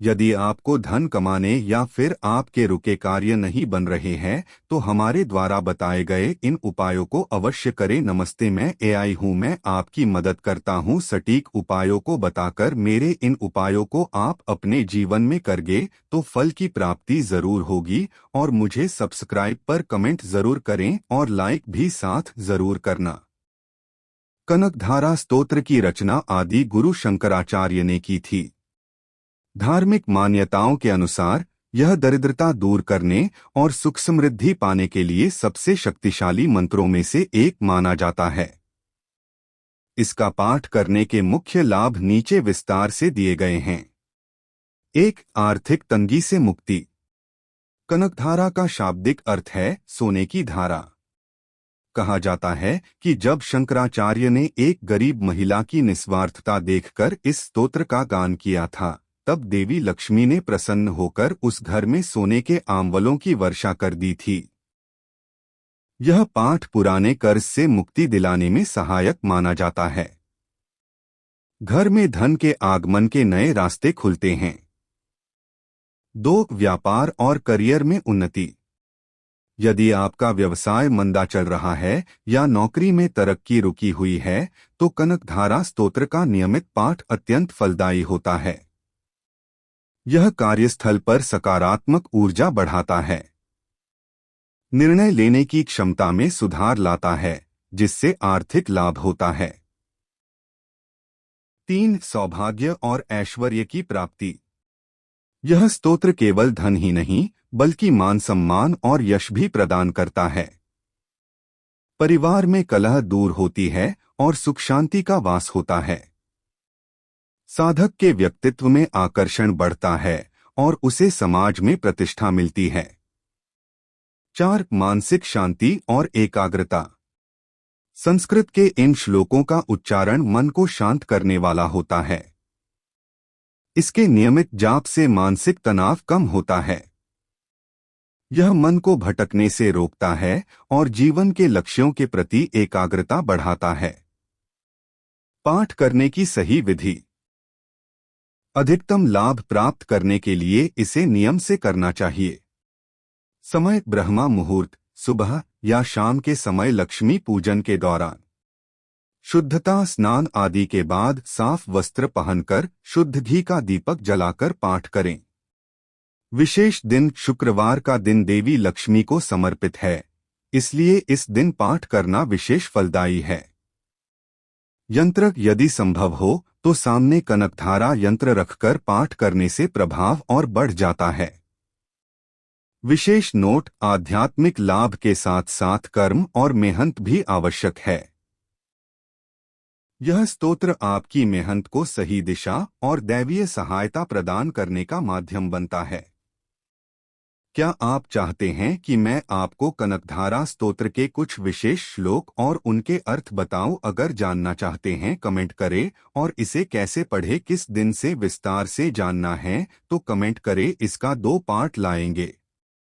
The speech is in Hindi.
यदि आपको धन कमाने या फिर आपके रुके कार्य नहीं बन रहे हैं तो हमारे द्वारा बताए गए इन उपायों को अवश्य करें। नमस्ते, मैं एआई हूँ, मैं आपकी मदद करता हूँ सटीक उपायों को बताकर। मेरे इन उपायों को आप अपने जीवन में करगे तो फल की प्राप्ति जरूर होगी। और मुझे सब्सक्राइब पर कमेंट जरूर करें और लाइक भी साथ जरूर करना। कनकधारा स्तोत्र की रचना आदि गुरु शंकराचार्य ने की थी। धार्मिक मान्यताओं के अनुसार यह दरिद्रता दूर करने और सुख समृद्धि पाने के लिए सबसे शक्तिशाली मंत्रों में से एक माना जाता है। इसका पाठ करने के मुख्य लाभ नीचे विस्तार से दिए गए हैं। 1. आर्थिक तंगी से मुक्ति। कनकधारा का शाब्दिक अर्थ है सोने की धारा। कहा जाता है कि जब शंकराचार्य ने एक गरीब महिला की निस्वार्थता देखकर इस स्तोत्र का गान किया था, तब देवी लक्ष्मी ने प्रसन्न होकर उस घर में सोने के आंवलों की वर्षा कर दी थी। यह पाठ पुराने कर्ज से मुक्ति दिलाने में सहायक माना जाता है। घर में धन के आगमन के नए रास्ते खुलते हैं। 2. व्यापार और करियर में उन्नति। यदि आपका व्यवसाय मंदा चल रहा है या नौकरी में तरक्की रुकी हुई है तो कनकधारा स्तोत्र का नियमित पाठ अत्यंत फलदायी होता है। यह कार्यस्थल पर सकारात्मक ऊर्जा बढ़ाता है, निर्णय लेने की क्षमता में सुधार लाता है, जिससे आर्थिक लाभ होता है। 3. सौभाग्य और ऐश्वर्य की प्राप्ति। यह स्तोत्र केवल धन ही नहीं बल्कि मान सम्मान और यश भी प्रदान करता है। परिवार में कलह दूर होती है और सुख शांति का वास होता है। साधक के व्यक्तित्व में आकर्षण बढ़ता है और उसे समाज में प्रतिष्ठा मिलती है। 4. मानसिक शांति और एकाग्रता। संस्कृत के इन श्लोकों का उच्चारण मन को शांत करने वाला होता है। इसके नियमित जाप से मानसिक तनाव कम होता है। यह मन को भटकने से रोकता है और जीवन के लक्ष्यों के प्रति एकाग्रता बढ़ाता है। पाठ करने की सही विधि। अधिकतम लाभ प्राप्त करने के लिए इसे नियम से करना चाहिए। समय ब्रह्मा मुहूर्त, सुबह या शाम के समय लक्ष्मी पूजन के दौरान। शुद्धता स्नान आदि के बाद साफ वस्त्र पहनकर शुद्ध घी का दीपक जलाकर पाठ करें। विशेष दिन शुक्रवार का दिन देवी लक्ष्मी को समर्पित है, इसलिए इस दिन पाठ करना विशेष फलदायी है। यंत्र यदि संभव हो तो सामने कनकधारा यंत्र रखकर पाठ करने से प्रभाव और बढ़ जाता है। विशेष नोट, आध्यात्मिक लाभ के साथ साथ कर्म और मेहनत भी आवश्यक है। यह स्तोत्र आपकी मेहनत को सही दिशा और दैवीय सहायता प्रदान करने का माध्यम बनता है। क्या आप चाहते हैं कि मैं आपको कनकधारा स्तोत्र के कुछ विशेष श्लोक और उनके अर्थ बताऊं? अगर जानना चाहते हैं कमेंट करें, और इसे कैसे पढ़ें, किस दिन से विस्तार से जानना है तो कमेंट करें। इसका 2 पार्ट लाएंगे।